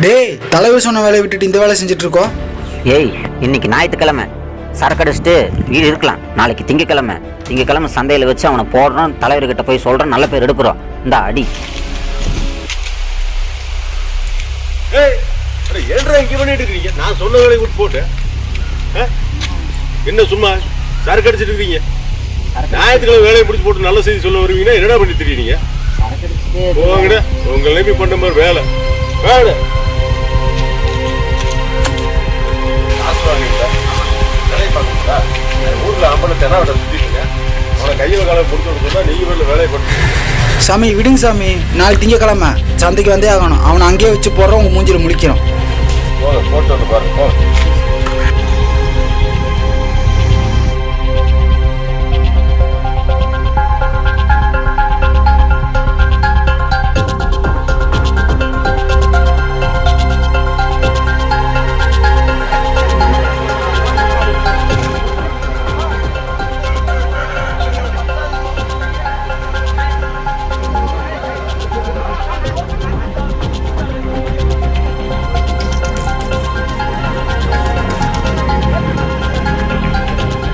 டேய், தலைவர் சொன்ன வேலையை விட்டுட்டு இந்த வேலை செஞ்சுட்டு இருக்கோம். ஏய், இன்னைக்கு ஞாயிற்றுக்கிழமை சரக்கு அடிச்சுட்டு வீடு இருக்கலாம். நாளைக்கு திங்கக்கிழமை சந்தையில் வச்சு அவனை போடுறோம், தலைவர்கிட்ட போய் சொல்கிறோம், நல்ல பேர் எடுக்கிறோம். இந்த அடி நான் சொன்ன வேலையை விட்டு போட்டு என்ன சும்மா சரக்கு அடிச்சிட்டு இருக்கீங்க? ஞாயிற்றுக்கிழமை வேலையை முடிச்சு போட்டு நல்ல செய்தி சொல்ல வருவீங்கன்னா என்னடா பண்ணி தெரியுங்க? போங்கட, உங்க நிலைமை பண்ண மாதிரி வேலை வேலை ஊர்ல அம்பலத்தை சுத்திட்டு அவனை கையில காலை முடிச்சு சொன்னா நீங்க வேலையை பண்ண. சாமி விடுங்க சாமி, நாளைக்கு திங்கக்கிழமை சந்தைக்கு வந்தே ஆகணும். அவனை அங்கேயே வச்சு போடுறோம், உங்க மூஞ்சில முடிக்கிறோம். போட்டு வந்து பாருங்க.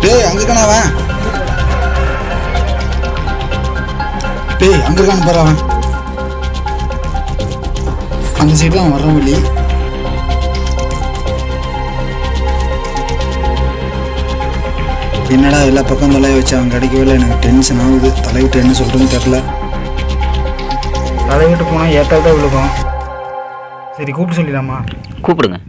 டேய், அங்க இருக்கான அவன். டேய், அங்க இருக்கான பாரு அவன். அந்த சைடு தான் வர்றான் வழி. என்னடா எல்லா பக்கம் தலையை வச்சு அவன் கிடைக்கவே இல்லை. எனக்கு டென்ஷன் ஆகுது. தலைவிட்டு என்ன சொல்றதுன்னு தெரியல. தலைவிட்டு போனா ஏத்தால் தான் விழுகும். சரி, கூப்பிட்டு சொல்லிடலாமா? கூப்பிடுங்க.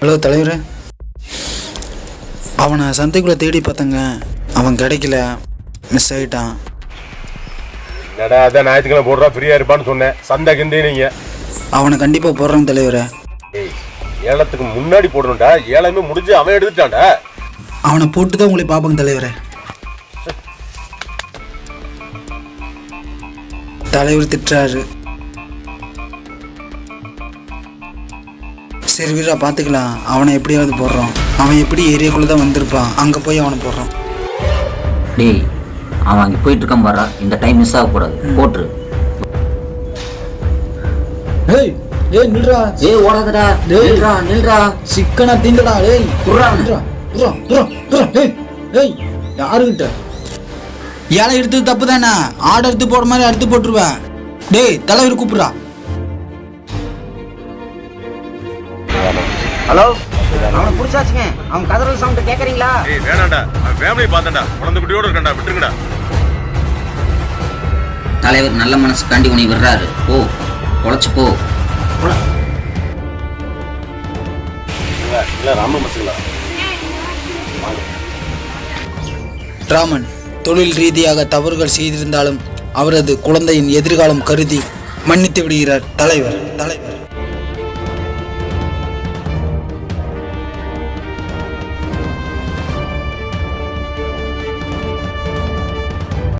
ஹலோ தலைவர், அவனை சந்தைக்குள்ளே தேடி பார்த்தங்க, அவன் கிடைக்கல, மிஸ் ஆகிட்டான். என்னடா அதான் ஞாயிற்றுக்கிழமை போடுறா ஃப்ரீயாக இருப்பான்னு சொன்னேன். சந்தை கிந்தே நீங்கள் அவனை கண்டிப்பாக போடுறான் தலைவரை. ஏலத்துக்கு முன்னாடி போடணும்டா. ஏலமே முடிஞ்சு அவன் எடுத்துட்டான்டா. அவனை போட்டு தான் உங்களை பார்ப்பாங்க தலைவரை. தலைவர் திட்டுறாரு. சரி வீரா, பார்த்துக்கலாம். அவனை எப்படியாவது போடுறோம். அவன் எப்படி ஏரியாக்குள்ளே தான் வந்திருப்பான், அங்கே போய் அவனை போடுறோம். டேய், அவன் அங்கே போயிட்டு இருக்கான் பாரா. இந்த டைம் மிஸ் ஆகக்கூடாது, போட்டுரு. ஏய் ஏய் நில்றா. ஏய் ஓடாதடா. நில்றா. சிக்கனா தீண்டடா. ஏய் குர்ரா. ஏய் ஏய் யாருக்கிட்ட ஏழை எடுத்தது தப்பு தானே. ஆடை எடுத்து போடுற மாதிரி எடுத்து போட்டுருவேன். டேய், தலைவர் கூப்பிடுறா. ஹலோ, அவனை பிடிச்சாச்சுங்க. அவன் கதறல் சவுண்ட் கேட்குறீங்களா? ஏய் வேணாண்டா, அவன் ஃபேமிலி பார்த்தேன்டா. குழந்தை குட்டியோட இருக்கண்டா, விட்டுருங்கடா. தலைவர் நல்ல மனசு காண்டி உனி விடுறாரு. போ, பொழைச்சு போ. ராமன் தொழில் ரீதியாக தவறுகள் செய்திருந்தாலும் அவரது குழந்தையின் எதிர்காலம் கருதி மன்னித்து விடுகிறார் தலைவர்.